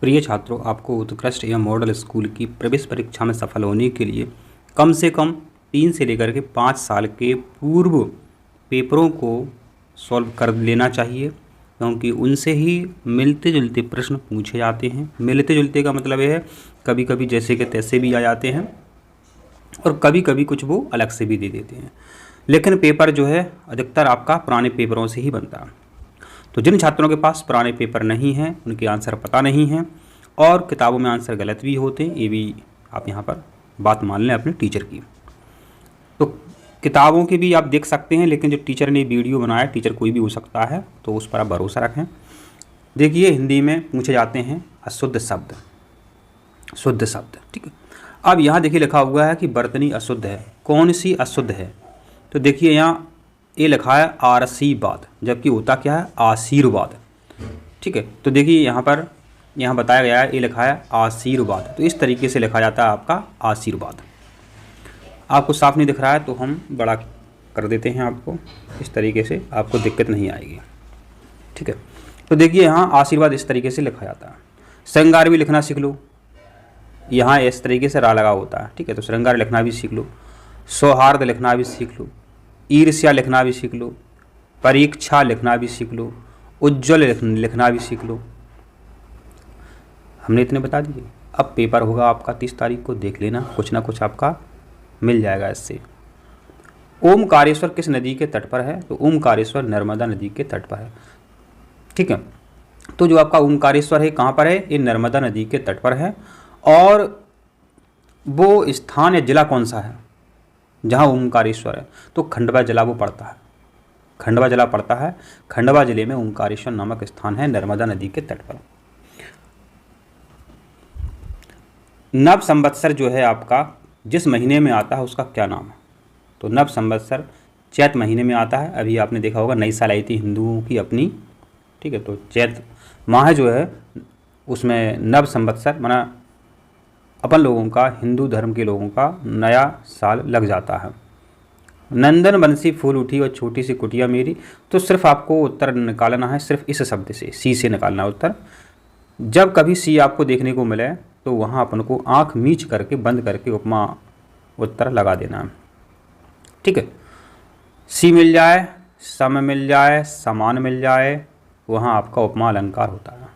प्रिय छात्रों, आपको उत्कृष्ट एवं मॉडल स्कूल की प्रवेश परीक्षा में सफल होने के लिए कम से कम 3 से लेकर के 5 साल के पूर्व पेपरों को सॉल्व कर लेना चाहिए, क्योंकि उनसे ही मिलते जुलते प्रश्न पूछे जाते हैं। मिलते जुलते का मतलब यह है कभी कभी जैसे कि तैसे भी आ जाते हैं और कभी कभी कुछ वो अलग से भी दे देते हैं, लेकिन पेपर जो है अधिकतर आपका पुराने पेपरों से ही बनता है। तो जिन छात्रों के पास पुराने पेपर नहीं हैं, उनके आंसर पता नहीं हैं और किताबों में आंसर गलत भी होते हैं, ये भी आप यहाँ पर बात मान लें अपने टीचर की। तो किताबों की भी आप देख सकते हैं, लेकिन जो टीचर ने वीडियो बनाया, टीचर कोई भी हो सकता है, तो उस पर आप भरोसा रखें। देखिए, हिंदी में पूछे जाते हैं अशुद्ध शब्द, शुद्ध शब्द, ठीक है। अब यहाँ देखिए लिखा हुआ है कि बर्तनी अशुद्ध है, कौन सी अशुद्ध है? तो देखिए यहाँ ये लिखा है आशीर्वाद, जबकि होता क्या है? आशीर्वाद, ठीक है। तो देखिए यहाँ बताया गया है, ये लिखा है आशीर्वाद, तो इस तरीके से लिखा जाता है आपका आशीर्वाद। आपको साफ नहीं दिख रहा है तो हम बड़ा कर देते हैं आपको, इस तरीके से आपको दिक्कत नहीं आएगी, ठीक है। तो देखिए यहाँ आशीर्वाद इस तरीके से लिखा जाता है। श्रृंगार भी लिखना सीख लो, यहाँ इस तरीके से रा लगा होता है, ठीक है। तो श्रृंगार लिखना भी सीख लो, सौहार्द लिखना भी सीख लो, ईर्ष्या लिखना भी सीख लो, परीक्षा लिखना भी सीख लो, उज्ज्वल लिखना भी सीख लो। हमने इतने बता दिए। अब पेपर होगा आपका 30 तारीख को, देख लेना, कुछ ना कुछ आपका मिल जाएगा इससे। ओमकारेश्वर किस नदी के तट पर है? तो ओमकारेश्वर नर्मदा नदी के तट पर है, ठीक है। तो जो आपका ओमकारेश्वर है कहाँ पर है? ये नर्मदा नदी के तट पर है। और वो स्थान या जिला कौन सा है जहाँ ओमकारेश्वर है? तो खंडवा जिला वो पड़ता है, खंडवा जिला पड़ता है। खंडवा जिले में ओमकारेश्वर नामक स्थान है नर्मदा नदी के तट पर। नव संवत्सर जो है आपका जिस महीने में आता है उसका क्या नाम है? तो नव संवत्सर चैत महीने में आता है। अभी आपने देखा होगा नई साल आई थी हिंदुओं की अपनी, ठीक है। तो चैत माह जो है उसमें नव संवत्सर माना अपन लोगों का, हिंदू धर्म के लोगों का नया साल लग जाता है। नंदन बंसी फूल उठी और छोटी सी कुटिया मेरी, तो सिर्फ आपको उत्तर निकालना है, सिर्फ इस शब्द से, सी से निकालना है उत्तर। जब कभी सी आपको देखने को मिले तो वहाँ अपन को आँख मीच करके बंद करके उपमा उत्तर लगा देना है, ठीक है। सी मिल जाए, सम मिल जाए, समान मिल जाए, वहाँ आपका उपमा अलंकार होता है।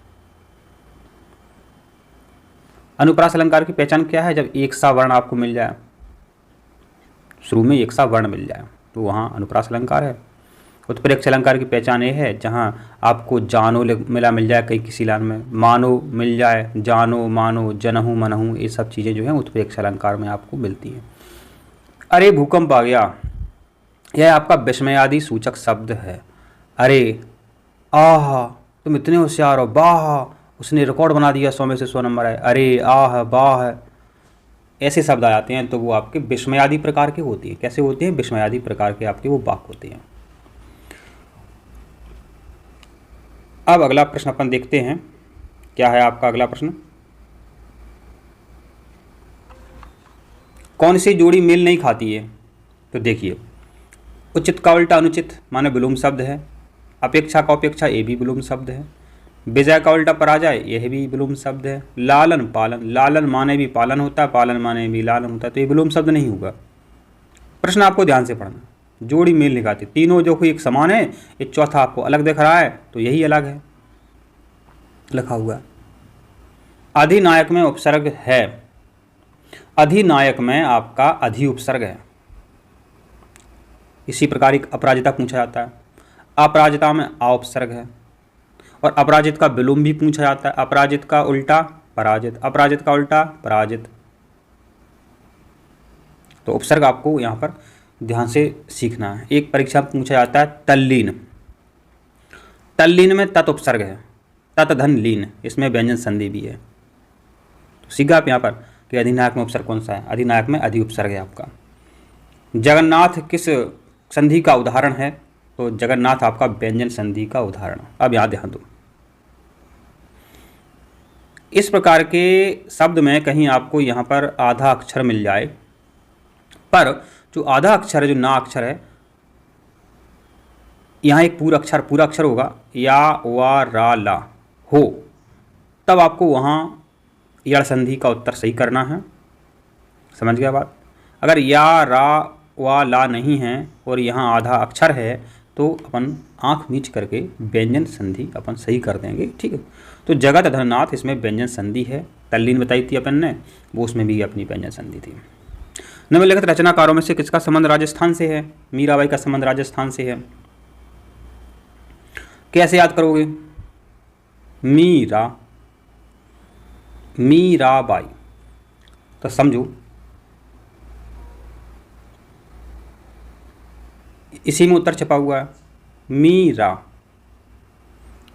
अनुप्रास अलंकार की पहचान क्या है? जब एक सा वर्ण आपको मिल जाए, शुरू में एक सा वर्ण मिल जाए, तो वहाँ अनुप्रास अलंकार है। उत्प्रेक्ष अलंकार की पहचान ये है जहाँ आपको जानो मिल जाए कहीं किसी लाइन में, मानो मिल जाए, जानो मानो, जनहू मनहू, ये सब चीज़ें जो हैं उत्प्रेक्ष अलंकार में आपको मिलती हैं। अरे भूकंप आ गया, यह आपका विस्मयादि सूचक शब्द है। अरे, आह तुम इतने होशियार हो, बाह उसने रिकॉर्ड बना दिया, 100 में से 100 नंबर है। अरे, आह, बाह, ऐसे शब्द आ जाते हैं तो वो आपके विस्मयादि प्रकार के होते हैं। कैसे होते हैं? विस्मयादि प्रकार के आपके वो वाक्य होते हैं। अब अगला प्रश्न अपन देखते हैं, क्या है आपका अगला प्रश्न? कौन सी जोड़ी मेल नहीं खाती है? तो देखिए, उचित का उल्टा अनुचित माने विलोम शब्द है, अपेक्षा का उपेक्षा ये भी विलोम शब्द है, विजय का उल्टा पराजय यह भी विलोम शब्द है, लालन पालन, लालन माने भी पालन होता है, पालन माने भी लालन होता है, तो ये विलोम शब्द नहीं होगा। प्रश्न आपको ध्यान से पढ़ना, जोड़ी मेल नहीं खाती, तीनों जो कोई एक समान है, एक चौथा आपको अलग दिख रहा है तो यही अलग है, लिखा हुआ है। अधिनायक में उपसर्ग है, अधिनायक में आपका अधि उपसर्ग है। इसी प्रकार एक अपराजिता पूछा जाता है, अपराजिता में आ उपसर्ग है। और अपराजित का विलोम भी पूछा जाता है, अपराजित का उल्टा पराजित, अपराजित का उल्टा पराजित। तो उपसर्ग आपको यहाँ पर ध्यान से सीखना है। एक परीक्षा में पूछा जाता है तल्लीन, तल्लीन में तत् उपसर्ग है, तत् धन लीन, इसमें व्यंजन संधि भी है। तो सीखा आप यहाँ पर कि अधिनायक में उपसर्ग कौन सा है? अधिनायक में अधि उपसर्ग है आपका। जगन्नाथ किस संधि का उदाहरण है? तो जगन्नाथ आपका व्यंजन संधि का उदाहरण। अब यहाँ ध्यान दो, इस प्रकार के शब्द में कहीं आपको यहाँ पर आधा अक्षर मिल जाए, पर जो आधा अक्षर है, जो ना अक्षर है, यहाँ एक पूरा अक्षर होगा, या वा रा ला हो, तब आपको वहाँ यड़ संधि का उत्तर सही करना है। समझ गया बात। अगर या, रा, वा, ला नहीं है और यहाँ आधा अक्षर है तो अपन आँख मीच करके व्यंजन संधि अपन सही कर देंगे। ठीक है, तो जगत धननाथ इसमें व्यंजन संधि है। तल्लीन बताई थी अपन ने, वो उसमें भी अपनी व्यंजन संधि थी। निम्नलिखित रचनाकारों में से किसका संबंध राजस्थान से है? मीराबाई का संबंध राजस्थान से है। कैसे याद करोगे? मीराबाई, तो समझो इसी में उत्तर छपा हुआ है।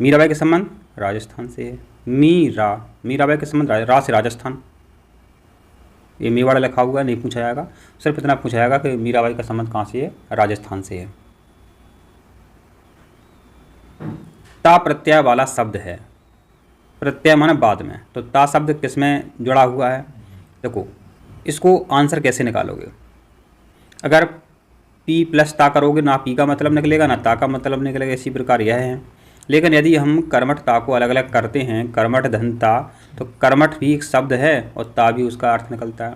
मीराबाई का संबंध राजस्थान से है। मीराबाई का संबंध रा से राजस्थान। ये मेवाड़ा लिखा हुआ है, नहीं पूछा जाएगा, सिर्फ इतना पूछा जाएगा कि मीराबाई का संबंध कहाँ से है? राजस्थान से है। ता प्रत्यय वाला शब्द है। प्रत्यय माने बाद में, तो ता शब्द किस में जुड़ा हुआ है? देखो इसको आंसर कैसे निकालोगे? अगर पी प्लस ता करोगे, ना पी का मतलब निकलेगा ना ता का मतलब निकलेगा, इसी प्रकार यह है। लेकिन यदि हम कर्मठ ता को अलग अलग करते हैं, कर्मठ धन ता, तो कर्मठ भी एक शब्द है और ता भी उसका अर्थ निकलता है।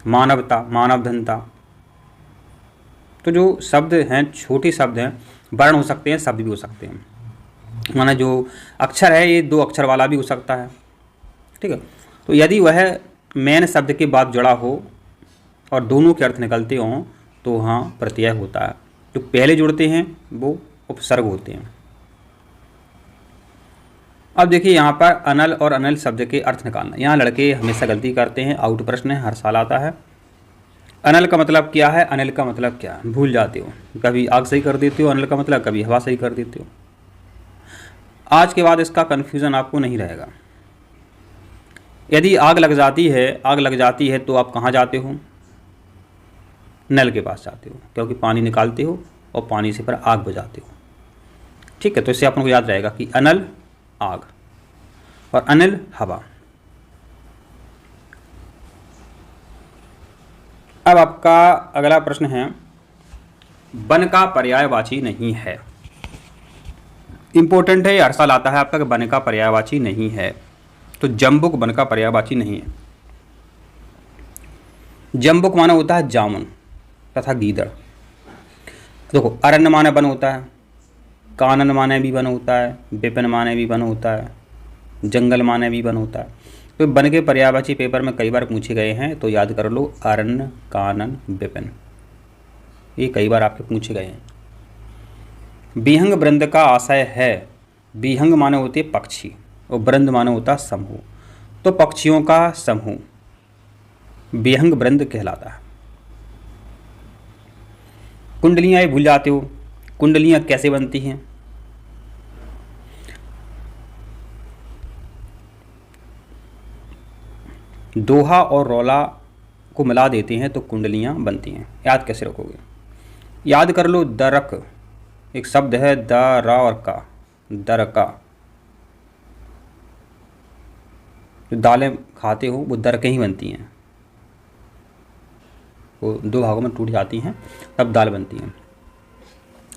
मानवता, मानव धनता। तो जो शब्द हैं छोटे शब्द हैं, वर्ण हो सकते हैं, शब्द भी हो सकते हैं। माना जो अक्षर है ये 2 अक्षर वाला भी हो सकता है। ठीक है, तो यदि वह मेन शब्द के बाद जुड़ा हो और दोनों के अर्थ निकलते हों तो वहाँ प्रत्यय होता है। जो पहले जुड़ते हैं वो उपसर्ग होते हैं। अब देखिए यहाँ पर अनल और अनल शब्द के अर्थ निकालना। यहाँ लड़के हमेशा गलती करते हैं, आउट प्रश्न है, हर साल आता है। अनल का मतलब क्या है, अनल का मतलब क्या है, भूल जाते हो। कभी आग सही कर देते हो अनल का मतलब, कभी हवा सही कर देते हो। आज के बाद इसका कन्फ्यूज़न आपको नहीं रहेगा। यदि आग लग जाती है तो आप कहाँ जाते हो? नल के पास जाते हो, क्योंकि पानी निकालते हो और पानी से पर आग बुझाते हो। ठीक है, तो इससे अपन को याद रहेगा कि अनल आग और अनिल हवा। अब आपका अगला प्रश्न है, वन का पर्यायवाची नहीं है। इंपॉर्टेंट है, हर साल आता है आपका कि वन का पर्यायवाची नहीं है। तो जम्बुक वन का पर्यायवाची नहीं है। जम्बुक माना होता है जामुन तथा गीदड़। देखो अरण्य माने वन होता है, कानन माने भी वन होता है, विपिन माने भी वन होता है, जंगल माने भी वन होता है। तो वन के पर्यायवाची पेपर में कई बार पूछे गए हैं, तो याद कर लो अरण्य, कानन, विपिन, ये कई बार आपके पूछे गए हैं। विहंग वृंद का आशय है। विहंग माने होते पक्षी और वृंद माने होता समूह। तो पक्षियों का समूह विहंग वृंद कहलाता है। कुंडलियाँ ये भूल जाते हो, कुंडलियाँ कैसे बनती हैं? दोहा और रौला को मिला देते हैं तो कुंडलियाँ बनती हैं। याद कैसे रखोगे? याद कर लो दरक एक शब्द है, द रा और का, दरका। जो दालें खाते हो वो दरके ही बनती हैं, वो 2 भागों में टूट जाती हैं तब दाल बनती हैं।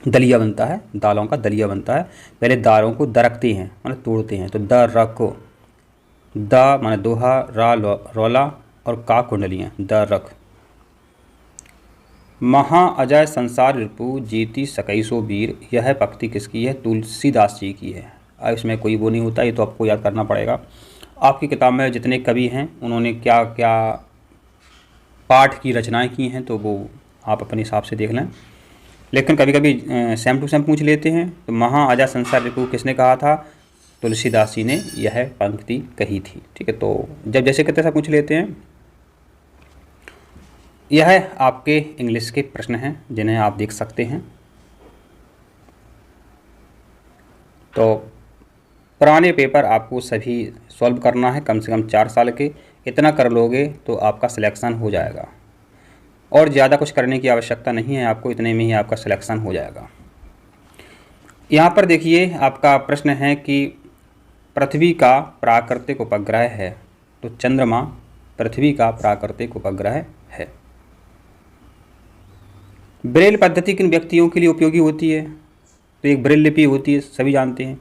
दलिया बनता है, दालों का दलिया बनता है। पहले दालों को दरकते हैं मतलब तोड़ते हैं। तो दरको, द माने दोहा, रा रौला और का कुंडलियाँ, दरक। महा अजय संसार रिपु जीती सकैसो वीर, यह पंक्ति किसकी है? तुलसीदास जी की है। अब इसमें कोई वो नहीं होता, ये तो आपको याद करना पड़ेगा। आपकी किताब में जितने कवि हैं उन्होंने क्या क्या पाठ की रचनाएं की हैं तो वो आप अपने हिसाब से देख लें। लेकिन कभी कभी सेम टू सेम पूछ लेते हैं। तो महा अजय संसार रिपु किसने कहा था? तुलसीदास जी ने यह पंक्ति कही थी। ठीक है, तो जब जैसे कहते ऐसा पूछ लेते हैं। यह आपके इंग्लिश के प्रश्न हैं जिन्हें आप देख सकते हैं। तो पुराने पेपर आपको सभी सॉल्व करना है, कम से कम 4 साल के। इतना कर लोगे तो आपका सिलेक्शन हो जाएगा और ज़्यादा कुछ करने की आवश्यकता नहीं है आपको, इतने में ही आपका सिलेक्शन हो जाएगा। यहाँ पर देखिए आपका प्रश्न है कि पृथ्वी का प्राकृतिक उपग्रह है। तो चंद्रमा पृथ्वी का प्राकृतिक उपग्रह है। ब्रेल पद्धति किन व्यक्तियों के लिए उपयोगी होती है? तो एक ब्रेल लिपि होती है, सभी जानते हैं।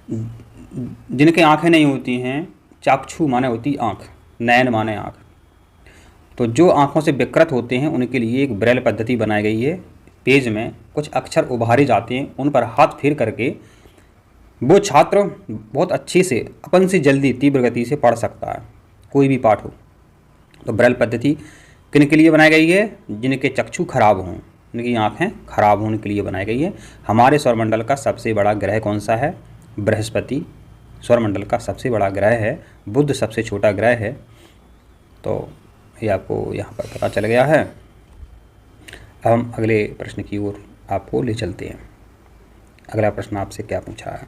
जिनके आंखें नहीं होती हैं, चाक्षु माने होती आंख, नयन माने आंख, तो जो आंखों से विकृत होते हैं उनके लिए एक ब्रेल पद्धति बनाई गई है। पेज में कुछ अक्षर उभारे जाते हैं, उन पर हाथ फेर करके वो छात्र बहुत अच्छे से अपन से जल्दी तीव्र गति से पढ़ सकता है, कोई भी पाठ हो। तो ब्रेल पद्धति किन के लिए बनाई गई है? जिनके चक्षु खराब हों, जिनकी आँखें खराब होने के लिए बनाई गई है। हमारे सौरमंडल का सबसे बड़ा ग्रह कौन सा है? बृहस्पति सौरमंडल का सबसे बड़ा ग्रह है, बुध सबसे छोटा ग्रह है। तो ये आपको यहाँ पर पता चल गया है। अब हम अगले प्रश्न की ओर आपको ले चलते हैं। अगला प्रश्न आपसे क्या पूछा है?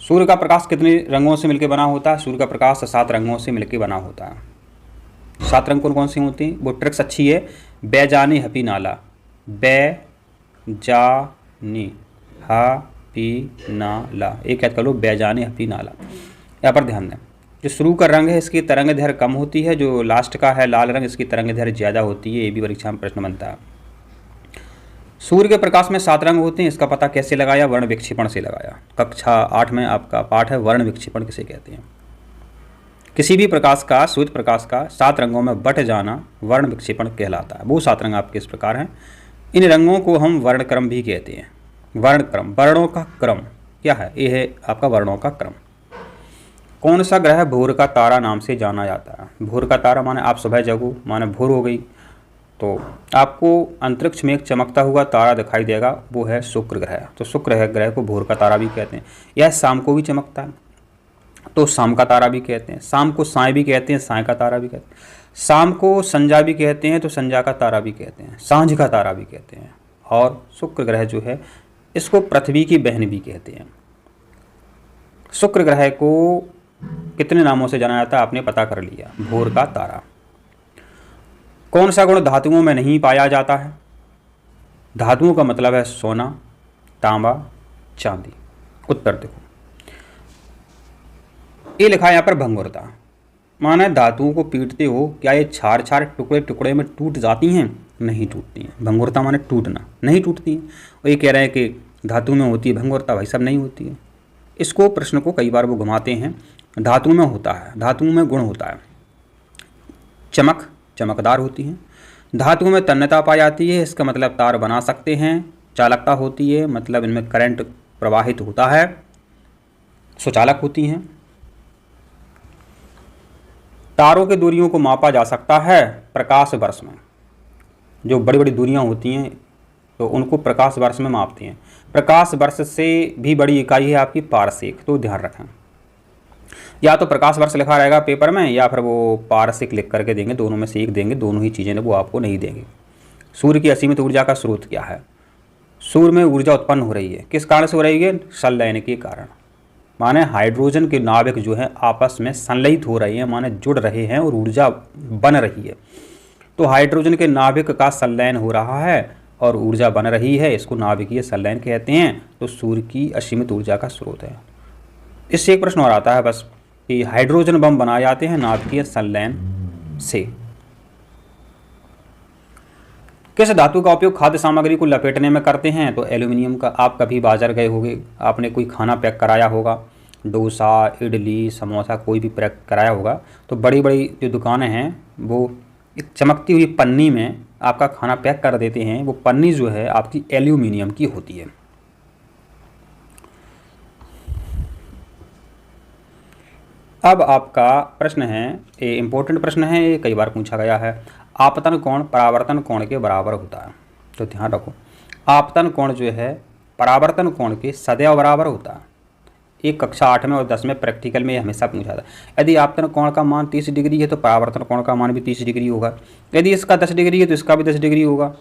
सूर्य का प्रकाश कितने रंगों से मिलकर बना होता है? सूर्य का प्रकाश 7 रंगों से मिलकर बना होता है। 7 रंग कौन कौन से होते हैं? वो ट्रिक्स अच्छी है। बैजानी हपी नाला, बैजानी हपी नाला, एक याद कर लो, बैजानी हपी नाला। यहाँ पर ध्यान दें, जो शुरू का रंग है इसकी तरंग दैर्घ्य कम होती है, जो लास्ट का है लाल रंग इसकी तरंग दैर्घ्य ज़्यादा होती है। ये भी परीक्षा में प्रश्न बनता है। सूर्य के प्रकाश में 7 रंग होते हैं, इसका पता कैसे लगाया? वर्ण विक्षेपण से लगाया। कक्षा 8 में आपका पाठ है वर्ण विक्षेपण किसे कहते हैं। किसी भी प्रकाश का, श्वेत प्रकाश का 7 रंगों में बट जाना वर्ण विक्षेपण कहलाता है। वो 7 रंग आपके इस प्रकार हैं। इन रंगों को हम वर्णक्रम भी कहते हैं। वर्णक्रम, वर्णों का क्रम क्या है? ये है आपका वर्णों का क्रम। कौन सा ग्रह भोर का तारा नाम से जाना जाता है? भोर का तारा माने आप सुबह जगो, माने भोर हो गई तो आपको अंतरिक्ष में एक चमकता हुआ तारा दिखाई देगा, वो है शुक्र ग्रह। तो शुक्र ग्रह को भोर का तारा भी कहते हैं। यह शाम को भी चमकता है तो शाम का तारा भी कहते हैं। शाम को साय भी कहते हैं, साय का तारा भी कहते हैं। शाम को संजा भी कहते हैं तो संजा का तारा भी कहते हैं, सांझ का तारा भी कहते हैं। और शुक्र ग्रह जो है इसको पृथ्वी की बहन भी कहते हैं। शुक्र ग्रह को कितने नामों से जाना जाता है आपने पता कर लिया, भोर का तारा। कौन सा गुण धातुओं में नहीं पाया जाता है? धातुओं का मतलब है सोना, तांबा, चांदी। उत्तर देखो, ये लिखा है यहाँ पर भंगुरता, माना धातुओं को पीटते हो क्या ये छार छार टुकड़े टुकड़े में टूट जाती हैं? नहीं टूटती हैं। भंगुरता माने टूटना, नहीं टूटती हैं। और ये कह रहे हैं कि धातु में होती है भंगुरता, भाई सब नहीं होती है। इसको प्रश्न को कई बार वो घुमाते हैं। धातु में होता है, धातुओं में गुण होता है, चमक, चमकदार होती हैं। धातुओं में तन्यता पाई जाती है, इसका मतलब तार बना सकते हैं। चालकता होती है, मतलब इनमें करंट प्रवाहित होता है। सुचालक होती हैं। तारों की दूरियों को मापा जा सकता है प्रकाश वर्ष में। जो बड़ी बड़ी दूरियां होती हैं तो उनको प्रकाश वर्ष में मापते हैं। प्रकाश वर्ष से भी बड़ी इकाई है आपकी पारसेक, तो ध्यान रखें। या तो प्रकाश वर्ष लिखा रहेगा पेपर में या फिर वो पारसेक लिख करके देंगे, दोनों में से एक देंगे, दोनों ही चीज़ें वो आपको नहीं देंगे। सूर्य की असीमित ऊर्जा का स्रोत क्या है? सूर्य में ऊर्जा उत्पन्न हो रही है, किस कारण से हो रही है? संलयन के कारण, माने हाइड्रोजन के नाभिक जो है आपस में संलयित हो रहे हैं, माने जुड़ रहे हैं और ऊर्जा बन रही है। तो हाइड्रोजन के नाभिक का संलयन हो रहा है और ऊर्जा बन रही है, इसको नाभिकीय संलयन कहते हैं। तो सूर्य की असीमित ऊर्जा का स्रोत है। इससे एक प्रश्न और आता है बस कि हाइड्रोजन बम बनाए जाते हैं नाभिकीय संलयन से। किस धातु का उपयोग खाद्य सामग्री को लपेटने में करते हैं? तो एल्यूमिनियम का। आप कभी बाजार गए होंगे, आपने कोई खाना पैक कराया होगा, डोसा, इडली, समोसा, कोई भी पैक कराया होगा, तो बड़ी बड़ी जो दुकानें हैं वो एक चमकती हुई पन्नी में आपका खाना पैक कर देते हैं। वो पन्नी जो है आपकी एल्यूमिनियम की होती है। अब आपका प्रश्न है, ये इंपॉर्टेंट प्रश्न है, ये कई बार पूछा गया है। आपतन कोण परावर्तन कोण के बराबर होता है। तो ध्यान रखो, आपतन कोण जो है परावर्तन कोण के सदैव बराबर होता है। एक कक्षा 8 में और 10 में प्रैक्टिकल में हमेशा पूछा था। यदि आपतन कोण का मान 30 डिग्री है तो परावर्तन कोण का मान भी 30 डिग्री होगा। यदि इसका 10 डिग्री है तो इसका भी 10 डिग्री होगा।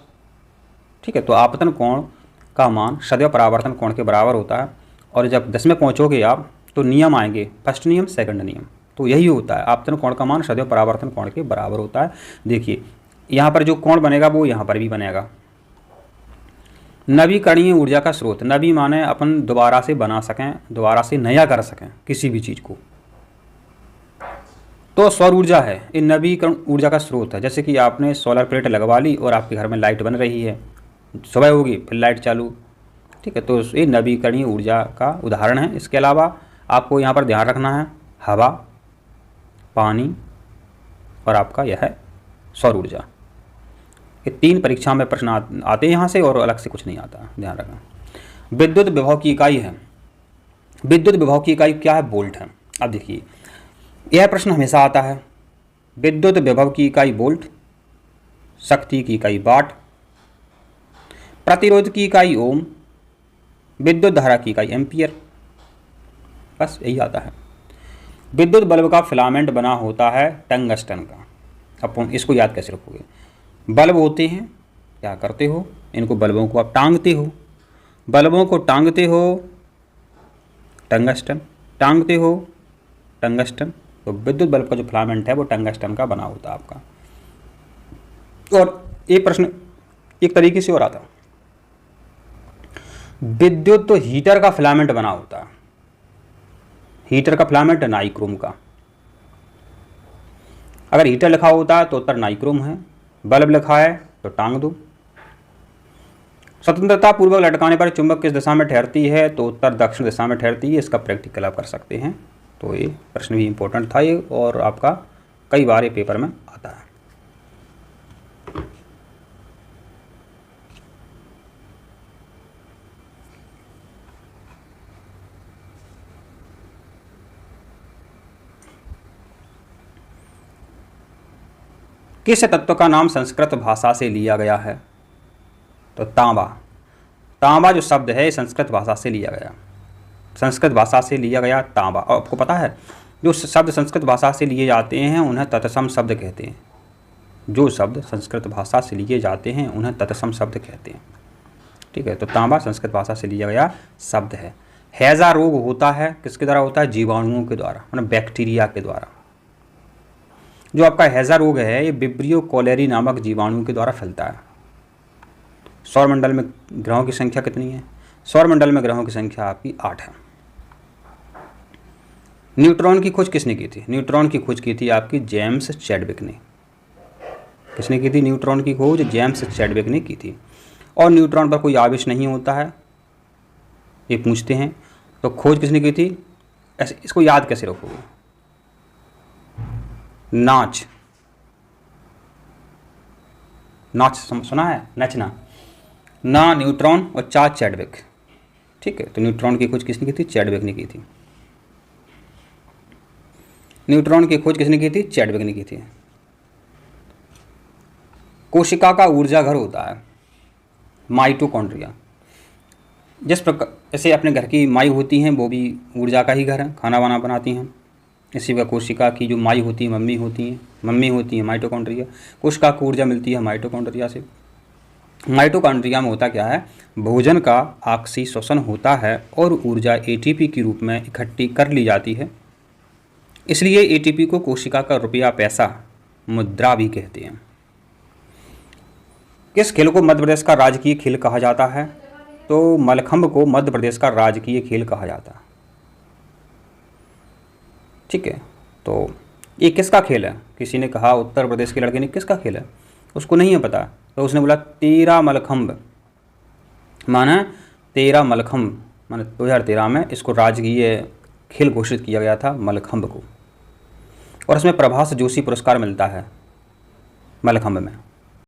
ठीक है, तो आपतन कोण का मान सदैव परावर्तन कोण के बराबर होता है। और जब 10 में पहुँचोगे आप तो नियम आएंगे, फर्स्ट नियम, सेकंड नियम। तो यही होता है, आपतन कोण का मान सदैव परावर्तन कोण के बराबर होता है। देखिए यहाँ पर जो कोण बनेगा वो यहाँ पर भी बनेगा। नवीकरणीय ऊर्जा का स्रोत, नवी माने अपन दोबारा से बना सकें, दोबारा से नया कर सकें किसी भी चीज़ को, तो सौर ऊर्जा है। ये नवीकरण ऊर्जा का स्रोत है। जैसे कि आपने सोलर प्लेट लगवा ली और आपके घर में लाइट बन रही है, सुबह होगी फिर लाइट चालू, ठीक है, तो ये नवीकरणीय ऊर्जा का उदाहरण है। इसके अलावा आपको यहाँ पर ध्यान रखना है हवा, पानी और आपका यह है सौर ऊर्जा। ये 3 परीक्षा में प्रश्न आते हैं यहाँ से, और अलग से कुछ नहीं आता, ध्यान रखना। विद्युत विभव की इकाई है, विद्युत विभव की इकाई क्या है? वोल्ट है। अब देखिए यह प्रश्न हमेशा आता है। विद्युत विभव की इकाई वोल्ट, शक्ति की इकाई वाट, प्रतिरोध की इकाई ओम, विद्युत धारा की इकाई एम्पियर, बस यही आता है। विद्युत बल्ब का फिलामेंट बना होता है टंगस्टन का। अब इसको याद कैसे रखोगे? बल्ब होते हैं, क्या करते हो, इनको बल्बों को आप टांगते हो, बल्बों को टांगते हो टंगस्टन, टांगते हो टंगस्टन, तो विद्युत बल्ब का जो फिलामेंट है वो टंगस्टन का बना होता है आपका। और ये प्रश्न एक तरीके से और आता, विद्युत तो हीटर का फिलामेंट बना होता है, हीटर का फिलामेंट नाइक्रोम का। अगर हीटर लिखा होता है तो उत्तर नाइक्रोम है, बल्ब लिखा है तो टांग दो। स्वतंत्रता पूर्वक लटकाने पर चुंबक किस दिशा में ठहरती है? तो उत्तर दक्षिण दिशा में ठहरती है। इसका प्रैक्टिकल आप कर सकते हैं। तो ये प्रश्न भी इम्पोर्टेंट था ये, और आपका कई बार ये पेपर में आता है। किस तत्व का नाम संस्कृत भाषा से लिया गया है? तो तांबा। तांबा जो शब्द है संस्कृत भाषा से लिया गया, संस्कृत भाषा से लिया गया तांबा। और आपको पता है जो शब्द संस्कृत भाषा से लिए जाते हैं उन्हें तत्सम शब्द कहते हैं। जो शब्द संस्कृत भाषा से लिए जाते हैं उन्हें तत्सम शब्द कहते हैं। ठीक है, तो तांबा संस्कृत भाषा से लिया गया शब्द है। हैजा रोग होता है किसके द्वारा होता है? जीवाणुओं के द्वारा, मतलब बैक्टीरिया के द्वारा। जो आपका हैजा रोग है ये विब्रियो कोलेरी नामक जीवाणु के द्वारा फैलता है। सौरमंडल में ग्रहों की संख्या कितनी है? सौरमंडल में ग्रहों की संख्या आपकी 8 है। न्यूट्रॉन की खोज किसने की थी? न्यूट्रॉन की खोज की थी आपकी जेम्स चैडविक ने। किसने की थी न्यूट्रॉन की खोज? जेम्स चैडविक ने की थी। और न्यूट्रॉन पर कोई आवेश नहीं होता है, ये पूछते हैं, तो खोज किसने की थी? ऐसे इसको याद कैसे रखोगे? नाच, नाच सुना है, नचना, ना न्यूट्रॉन और चा चैडविक। ठीक है, तो न्यूट्रॉन की खोज किसने की थी? चैडविक ने की थी। न्यूट्रॉन की खोज किसने की थी? चैडविक ने की थी। कोशिका का ऊर्जा घर होता है माइटोकॉन्ड्रिया। जिस प्रकार जैसे अपने घर की माई होती हैं वो भी ऊर्जा का ही घर है, खाना वाना बनाती हैं। इसी का कोशिका की जो माई होती है मम्मी होती है माइटोकॉन्ड्रिया। कोशिका को ऊर्जा मिलती है माइटोकॉन्ड्रिया से। माइटोकॉन्ड्रिया में होता क्या है? भोजन का ऑक्सीशोषण होता है और ऊर्जा एटीपी के रूप में इकट्ठी कर ली जाती है। इसलिए एटीपी को कोशिका का रुपया पैसा मुद्रा भी कहते हैं। किस खेल को मध्य प्रदेश का राजकीय खेल कहा जाता है? तो मलखंभ को मध्य प्रदेश का राजकीय खेल कहा जाता है। ठीक है, तो ये किसका खेल है? किसी ने कहा उत्तर प्रदेश के लड़के ने किसका खेल है, उसको नहीं है पता, तो उसने बोला 13 मलखंभ, माना 13 मलखंभ, माना 2013 में इसको राजकीय खेल घोषित किया गया था मलखंभ को। और इसमें प्रभास जोशी पुरस्कार मिलता है मलखंभ में।